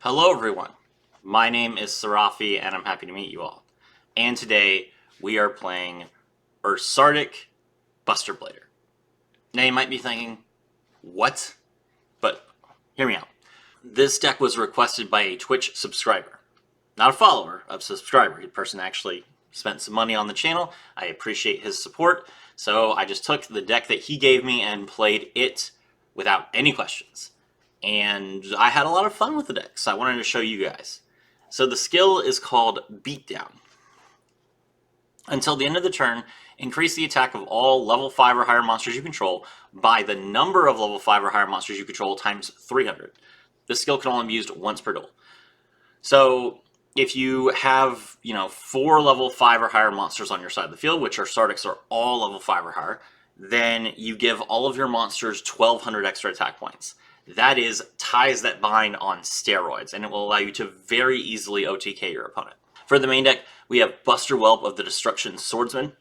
Hello everyone, my name is Sarafi and I'm happy to meet you all. And today we are playing Ursarctic Buster Blader. Now you might be thinking, what? But hear me out. This deck was requested by a Twitch subscriber. Not a follower, a subscriber. The person actually spent some money on the channel. I appreciate his support. So I just took the deck that he gave me and played it without any questions. And I had a lot of fun with the deck, so I wanted to show you guys. So the skill is called Beatdown. Until the end of the turn, increase the attack of all level 5 or higher monsters you control by the number of level 5 or higher monsters you control times 300. This skill can only be used once per duel. So if you have, 4 level 5 or higher monsters on your side of the field, which Ursarctics are all level 5 or higher, then you give all of your monsters 1,200 extra attack points. That is ties that bind on steroids, and it will allow you to very easily OTK your opponent. For the main deck, we have Buster Whelp of the Destruction Swordsman,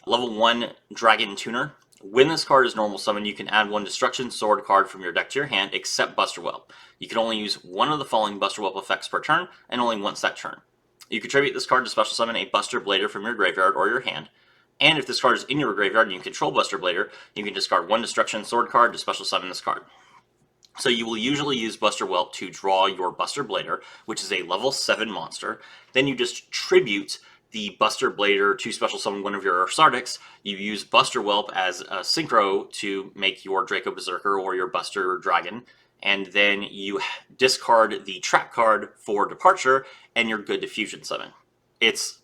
level 1 Dragon Tuner. When this card is normal summon, you can add one Destruction Sword card from your deck to your hand, except Buster Whelp. You can only use one of the following Buster Whelp effects per turn, and only once that turn. You contribute this card to special summon a Buster Blader from your graveyard or your hand, and if this card is in your graveyard and you control Buster Blader, you can discard one Destruction Sword card to special summon this card. So you will usually use Buster Whelp to draw your Buster Blader, which is a level 7 monster. Then you just tribute the Buster Blader to special summon one of your Ursarctics. You use Buster Whelp as a Synchro to make your Draco Berserker or your Buster Dragon. And then you discard the trap card for Departure, and you're good to fusion summon. It's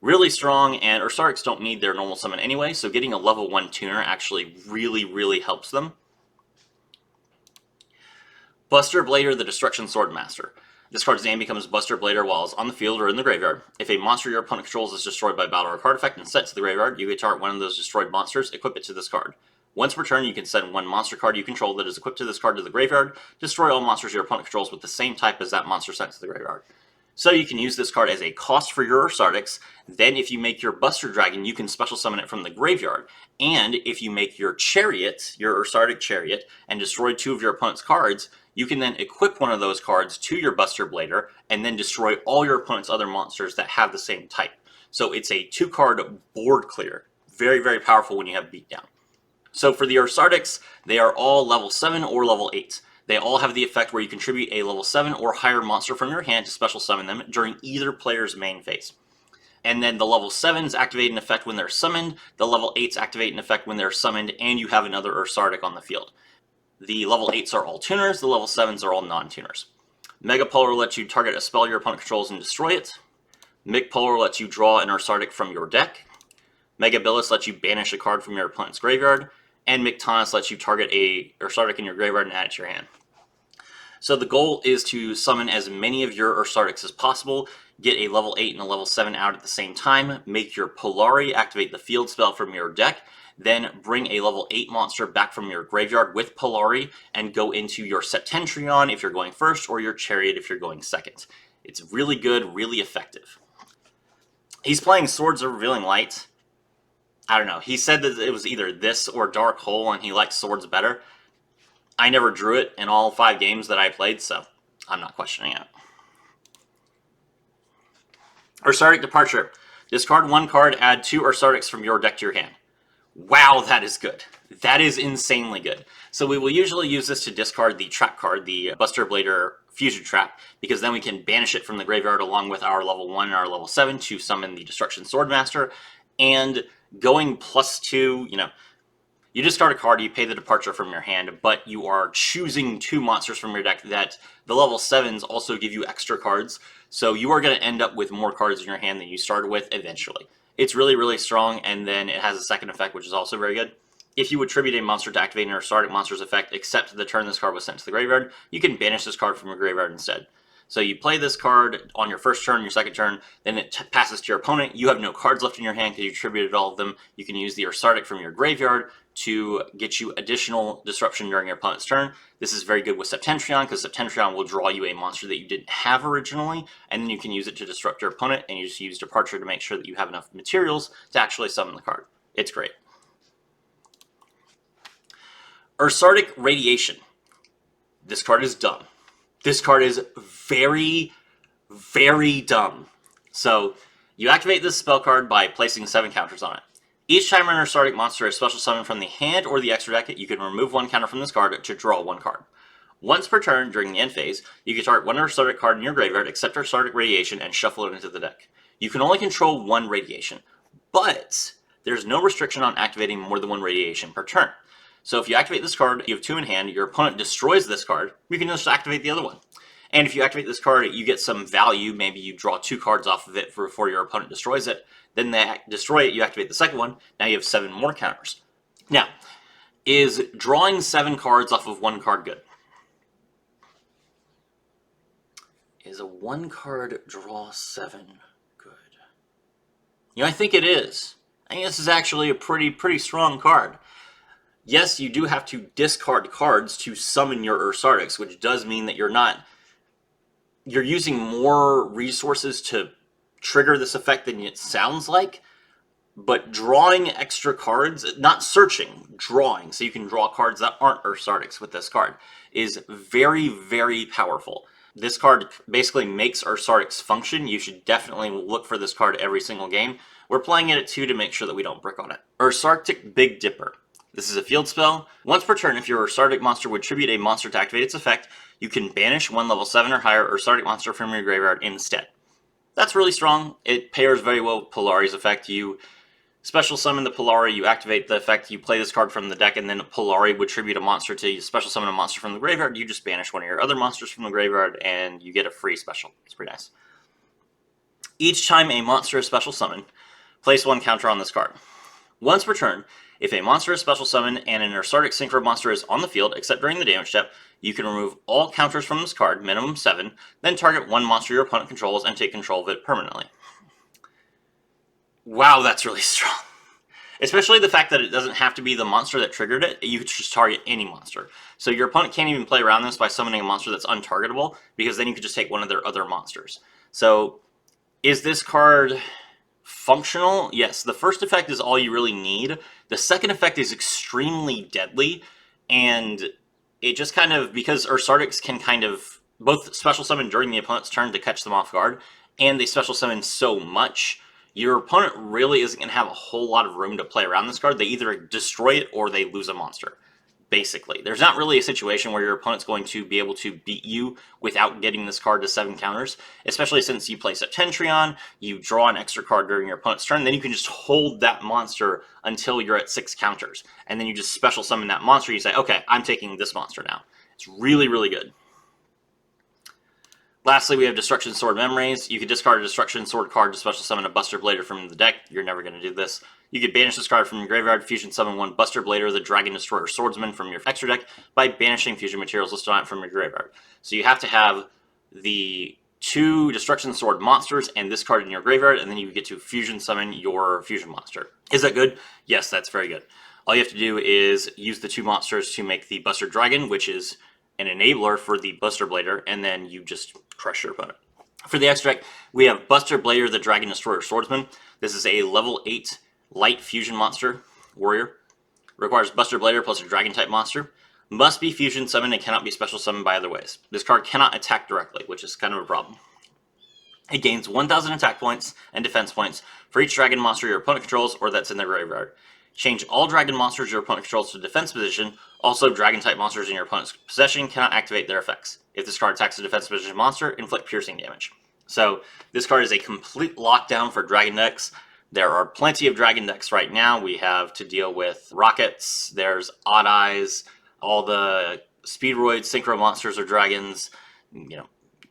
really strong, and Ursarctics don't need their normal summon anyway, so getting a level 1 tuner actually really helps them. Buster Blader, the Destruction Swordmaster. This card's name becomes Buster Blader while it's on the field or in the graveyard. If a monster your opponent controls is destroyed by battle or card effect and sent to the graveyard, you can target one of those destroyed monsters, equip it to this card. Once per turn, you can send one monster card you control that is equipped to this card to the graveyard. Destroy all monsters your opponent controls with the same type as that monster sent to the graveyard. So you can use this card as a cost for your Ursarctics. Then if you make your Buster Dragon, you can special summon it from the graveyard. And if you make your Chariot, your Ursarctic Chariot, and destroy 2 of your opponent's cards, you can then equip one of those cards to your Buster Blader and then destroy all your opponent's other monsters that have the same type. So it's a 2-card board clear. Very powerful when you have Beatdown. So for the Ursarctics, they are all level 7 or level 8. They all have the effect where you contribute a level 7 or higher monster from your hand to special summon them during either player's main phase. And then the level 7s activate an effect when they're summoned, the level 8s activate an effect when they're summoned, and you have another Ursarctic on the field. The level 8s are all tuners, the level 7s are all non-tuners. Mega Polar lets you target a spell your opponent controls and destroy it. Mick Polar lets you draw an Ursarctic from your deck. Mega Billis lets you banish a card from your opponent's graveyard. And Mictanus lets you target a Ursarctic in your graveyard and add it to your hand. So the goal is to summon as many of your Ursarctics as possible, get a level 8 and a level 7 out at the same time, make your Polari activate the field spell from your deck, then bring a level 8 monster back from your graveyard with Polari, and go into your Septentrion if you're going first, or your Chariot if you're going second. It's really good, really effective. He's playing Swords of Revealing Light. I don't know. He said that it was either this or Dark Hole, and he likes Swords better. I never drew it in all 5 games that I played, so I'm not questioning it. Ursarctic Departure. Discard 1 card, add 2 Ursarctics from your deck to your hand. Wow, that is good. That is insanely good. So we will usually use this to discard the trap card, the Buster Blader Fusion Trap, because then we can banish it from the graveyard along with our level 1 and our level 7 to summon the Destruction Swordmaster. And going +2, you discard a card, you pay the departure from your hand, but you are choosing 2 monsters from your deck that the level 7s also give you extra cards, so you are going to end up with more cards in your hand than you started with eventually. It's really strong, and then it has a second effect, which is also very good. If you attribute a monster to activate an Ursarctic monster's effect, except the turn this card was sent to the graveyard, you can banish this card from your graveyard instead. So you play this card on your first turn, your second turn, then it passes to your opponent. You have no cards left in your hand because you attributed all of them. You can use the Ursarctic from your graveyard to get you additional disruption during your opponent's turn. This is very good with Septentrion because Septentrion will draw you a monster that you didn't have originally, and then you can use it to disrupt your opponent, and you just use Departure to make sure that you have enough materials to actually summon the card. It's great. Ursarctic Radiation. This card is dumb. This card is very, very dumb. So, you activate this spell card by placing 7 counters on it. Each time an Ursarctic monster is special summoned from the hand or the extra deck, you can remove 1 counter from this card to draw 1 card. Once per turn, during the end phase, you can target 1 Ursarctic card in your graveyard, except Ursarctic Radiation, and shuffle it into the deck. You can only control 1 Radiation, but there's no restriction on activating more than 1 Radiation per turn. So if you activate this card, you have 2 in hand, your opponent destroys this card, you can just activate the other one. And if you activate this card, you get some value. Maybe you draw 2 cards off of it before your opponent destroys it. Then they destroy it, you activate the second one. Now you have 7 more counters. Now, is drawing 7 cards off of 1 card good? Is a 1 card draw 7 good? You know, I think it is. I think this is actually a pretty strong card. Yes, you do have to discard cards to summon your Ursarctics, which does mean that you're using more resources to trigger this effect than it sounds like, but drawing extra cards, not searching, drawing, so you can draw cards that aren't Ursarctics with this card, is very, very powerful. This card basically makes Ursarctics function. You should definitely look for this card every single game. We're playing it at 2 to make sure that we don't brick on it. Ursarctic Big Dipper. This is a field spell. Once per turn, if your Ursarctic monster would tribute a monster to activate its effect, you can banish 1 level 7 or higher Ursarctic monster from your graveyard instead. That's really strong. It pairs very well with Polari's effect. You special summon the Polari, you activate the effect, you play this card from the deck, and then Polari would tribute a monster to you special summon a monster from the graveyard. You just banish 1 of your other monsters from the graveyard, and you get a free special. It's pretty nice. Each time a monster is special summoned, place 1 counter on this card. Once per turn, if a monster is special summoned and an Ursarctic Synchro monster is on the field, except during the damage step, you can remove all counters from this card, minimum 7, then target 1 monster your opponent controls and take control of it permanently. Wow, that's really strong. Especially the fact that it doesn't have to be the monster that triggered it, you could just target any monster. So your opponent can't even play around this by summoning a monster that's untargetable, because then you could just take 1 of their other monsters. So, is this card functional? Yes, the first effect is all you really need. The second effect is extremely deadly, and it just kind of, because Ursarctics can kind of both special summon during the opponent's turn to catch them off guard, and they special summon so much, your opponent really isn't going to have a whole lot of room to play around this card. They either destroy it or they lose a monster, basically. There's not really a situation where your opponent's going to be able to beat you without getting this card to 7 counters, especially since you play Septentrion, you draw an extra card during your opponent's turn, then you can just hold that monster until you're at 6 counters, and then you just special summon that monster, you say, okay, I'm taking this monster now. It's really, really good. Lastly, we have Destruction Sword Memories. You can discard a Destruction Sword card to special summon a Buster Blader from the deck. You're never going to do this. You can banish this card from your graveyard, fusion summon 1 Buster Blader, the Dragon Destroyer Swordsman from your extra deck by banishing fusion materials listed on it from your graveyard. So you have to have the 2 Destruction Sword monsters and this card in your graveyard, and then you get to fusion summon your fusion monster. Is that good? Yes, that's very good. All you have to do is use the 2 monsters to make the Buster Dragon, which is an enabler for the Buster Blader, and then you just crush your opponent. For the extra deck, we have Buster Blader, the Dragon Destroyer Swordsman. This is a level 8 light fusion monster, warrior. Requires Buster Blader plus a dragon type monster. Must be fusion summoned and cannot be special summoned by other ways. This card cannot attack directly, which is kind of a problem. It gains 1,000 attack points and defense points for each dragon monster your opponent controls or that's in their graveyard. Change all dragon monsters your opponent controls to defense position. Also, dragon-type monsters in your opponent's possession cannot activate their effects. If this card attacks a defense position monster, inflict piercing damage. So, this card is a complete lockdown for dragon decks. There are plenty of dragon decks right now. We have to deal with Rockets, there's Odd Eyes, all the Speedroid Synchro monsters are dragons. You know,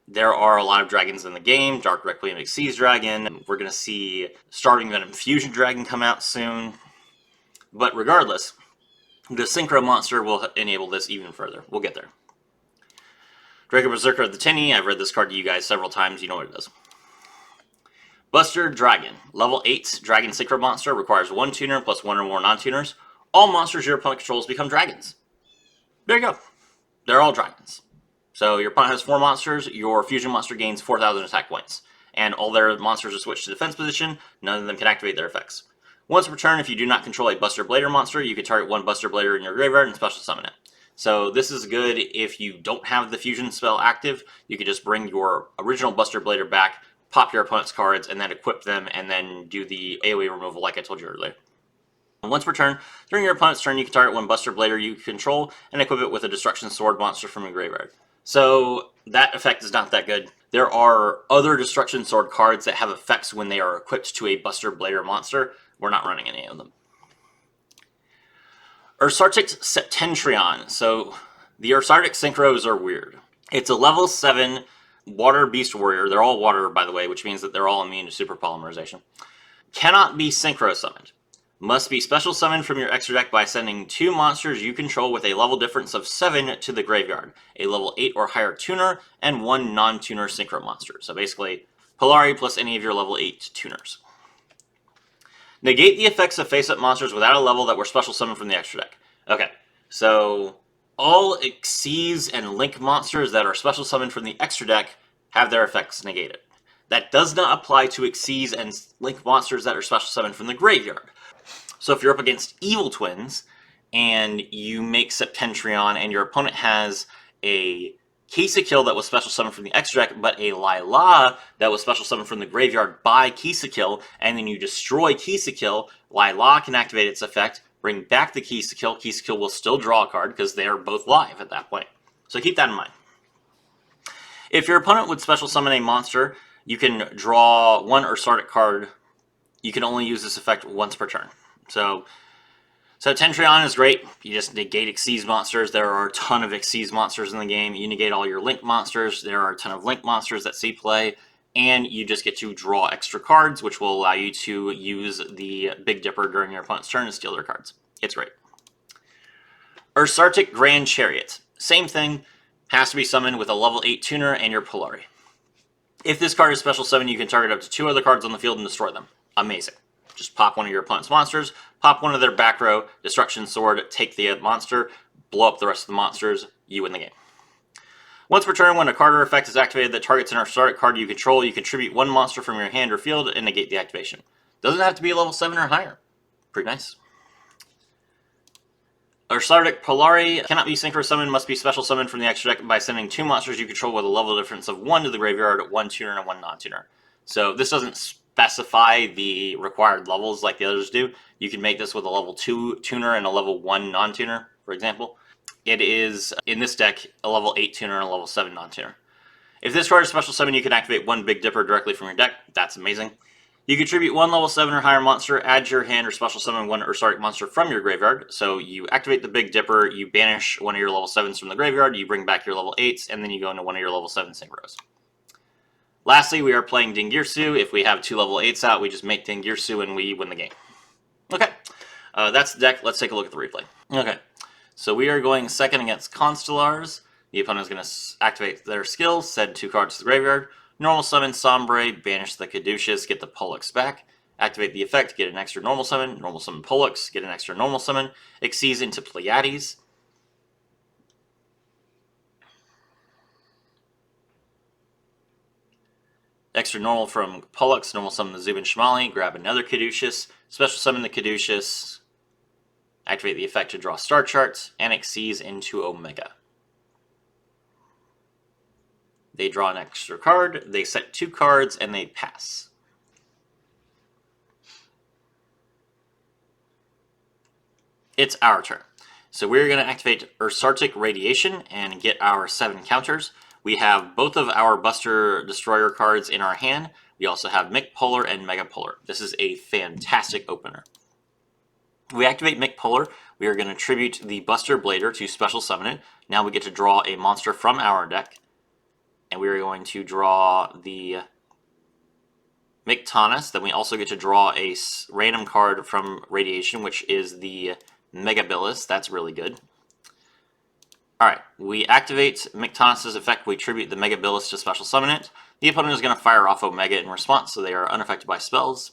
there are a lot of dragons in the game. Dark Requiem Xyz Dragon. We're going to see Starving Venom Fusion Dragon come out soon. But regardless, the Synchro monster will enable this even further. We'll get there. Draco Berserker of the Tinny. I've read this card to you guys several times. You know what it does. Buster Dragon. Level 8 Dragon Synchro monster. Requires 1 tuner plus 1 or more non-tuners. All monsters your opponent controls become dragons. There you go. They're all dragons. So your opponent has 4 monsters. Your fusion monster gains 4,000 attack points. And all their monsters are switched to defense position. None of them can activate their effects. Once per turn, if you do not control a Buster Blader monster, you can target 1 Buster Blader in your graveyard and special summon it. So this is good if you don't have the fusion spell active. You could just bring your original Buster Blader back, pop your opponent's cards, and then equip them, and then do the AoE removal like I told you earlier. Once per turn, during your opponent's turn, you can target one Buster Blader you control and equip it with a Destruction Sword monster from your graveyard. So that effect is not that good. There are other Destruction Sword cards that have effects when they are equipped to a Buster Blader monster. We're not running any of them. Ursarctic Septentrion. So the Ursarctic Synchros are weird. It's a level 7 water beast warrior. They're all water, by the way, which means that they're all immune to super polymerization. Cannot be synchro summoned. Must be special summoned from your extra deck by sending 2 monsters you control with a level difference of 7 to the graveyard, a level 8 or higher tuner, and 1 non-tuner synchro monster. So basically, Polari plus any of your level 8 tuners. Negate the effects of face-up monsters without a level that were special summoned from the extra deck. Okay, so all Xyz and Link monsters that are special summoned from the extra deck have their effects negated. That does not apply to Xyz and Link monsters that are special summoned from the graveyard. So if you're up against Evil Twins and you make Septentrion and your opponent has a Kisa Kill that was special summoned from the extra deck, but a Lila that was special summoned from the graveyard by Kisa Kill, and then you destroy Kisa Kill, Lila can activate its effect, bring back the Kisa Kill will still draw a card because they are both live at that point. So keep that in mind. If your opponent would special summon a monster, you can draw 1 Ursarctic card. You can only use this effect once per turn. So Septentrion is great. You just negate Xyz monsters. There are a ton of Xyz monsters in the game. You negate all your Link monsters. There are a ton of Link monsters that see play. And you just get to draw extra cards, which will allow you to use the Big Dipper during your opponent's turn and steal their cards. It's great. Ursarctic Grand Chariot. Same thing. Has to be summoned with a level 8 tuner and your Polari. If this card is special summon, you can target up to 2 other cards on the field and destroy them. Amazing. Just pop one of your opponent's monsters, pop one of their back row, Destruction Sword, take the monster, blow up the rest of the monsters, you win the game. Once per turn, when a card or effect is activated that targets an Ursarctic card you control, you contribute 1 monster from your hand or field and negate the activation. Doesn't have to be a level 7 or higher. Pretty nice. Ursarctic Polari cannot be synchro summoned, must be special summoned from the extra deck by sending 2 monsters you control with a level difference of 1 to the graveyard, 1 tuner and 1 non-tuner. So this doesn't specify the required levels like the others do. You can make this with a level 2 tuner and a level 1 non-tuner, for example. It is, in this deck, a level 8 tuner and a level 7 non-tuner. If this card is special summon, you can activate 1 Big Dipper directly from your deck. That's amazing. You contribute 1 level 7 or higher monster, add to your hand or special summon 1 Ursarctic monster from your graveyard. So you activate the Big Dipper, you banish one of your level 7s from the graveyard, you bring back your level 8s, and then you go into one of your level 7 synchros. Lastly, we are playing Dingirsu. If we have 2 level 8s out, we just make Dingirsu and we win the game. Okay, that's the deck. Let's take a look at the replay. Okay, so we are going second against Constellars. The opponent is going to activate their skill, send 2 cards to the graveyard. Normal summon Sombre, banish the Caduceus, get the Pollux back. Activate the effect, get an extra normal summon Pollux, get an extra normal summon. Xyz into Pleiades. Extra normal from Pollux, normal summon the Zubin Shmali, grab another Caduceus, special summon the Caduceus, activate the effect to draw star charts, and Xyz into Omega. They draw an extra card, they set 2 cards, and they pass. It's our turn. So we're going to activate Ursarctic Radiation and get our 7 counters. We have both of our Buster Destroyer cards in our hand. We also have Mick Polar and Mega Polar. This is a fantastic opener. We activate Mick Polar. We are going to tribute the Buster Blader to special summon it. Now we get to draw a monster from our deck. And we are going to draw the Mictanus. Then we also get to draw a random card from Radiation, which is the Megabilis. That's really good. Alright, we activate Mictanus' effect. We tribute the Megabilis to special summon it. The opponent is going to fire off Omega in response, so they are unaffected by spells.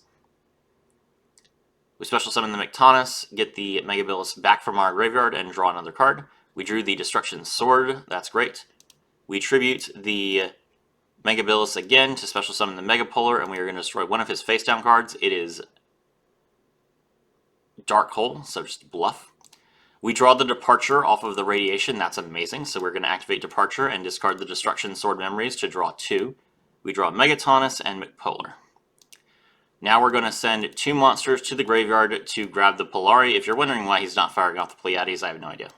We special summon the Mictanus, get the Megabilis back from our graveyard, and draw another card. We drew the Destruction Sword. That's great. We tribute the Megabilis again to special summon the Megapolar, and we are going to destroy one of his face down cards. It is Dark Hole, so just bluff. We draw the Departure off of the Radiation. That's amazing. So we're going to activate Departure and discard the Destruction Sword Memories to draw 2. We draw Megatonus and McPolar. Now we're going to send 2 monsters to the graveyard to grab the Polari. If you're wondering why he's not firing off the Pleiades, I have no idea.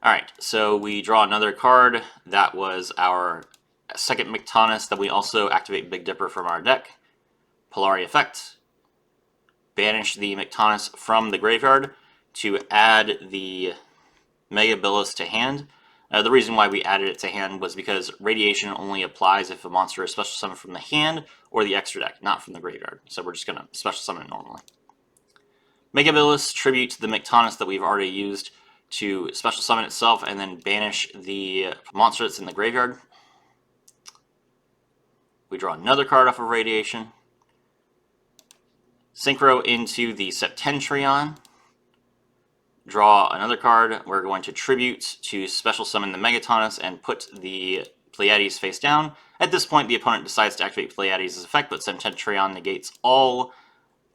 Alright, so we draw another card. That was our second Megatonus that we also activate Big Dipper from our deck. Polari effect. Banish the Megatonus from the graveyard to add the Megabilis to hand. The reason why we added it to hand was because Radiation only applies if a monster is special summoned from the hand or the extra deck, not from the graveyard. So we're just going to special summon it normally. Megabilis tribute the Megatonus that we've already used to special summon itself and then banish the monster that's in the graveyard. We draw another card off of Radiation. Synchro into the Septentrion. Draw another card. We're going to tribute to special summon the Megatonus and put the Pleiades face down. At this point, the opponent decides to activate Pleiades' effect, but Septentrion negates all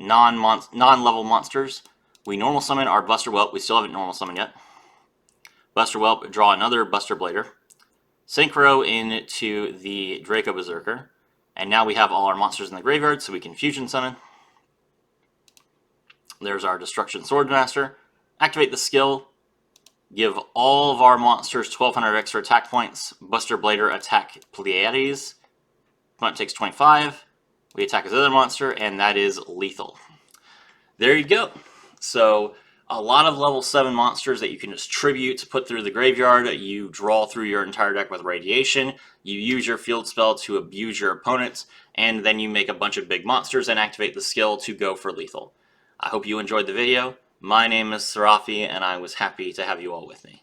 non-level monsters. We normal summon our Buster Whelp. We still haven't normal summoned yet. Buster Whelp, draw another Buster Blader. Synchro into the Draco Berserker. And now we have all our monsters in the graveyard, so we can fusion summon. There's our Destruction Swordmaster. Activate the skill. Give all of our monsters 1200 extra attack points. Buster Blader attack Pleiades. Opponent takes 25. We attack his other monster, and that is lethal. There you go. So, a lot of level 7 monsters that you can just tribute to put through the graveyard. You draw through your entire deck with Radiation. You use your field spell to abuse your opponents, and then you make a bunch of big monsters and activate the skill to go for lethal. I hope you enjoyed the video. My name is Sarafi, and I was happy to have you all with me.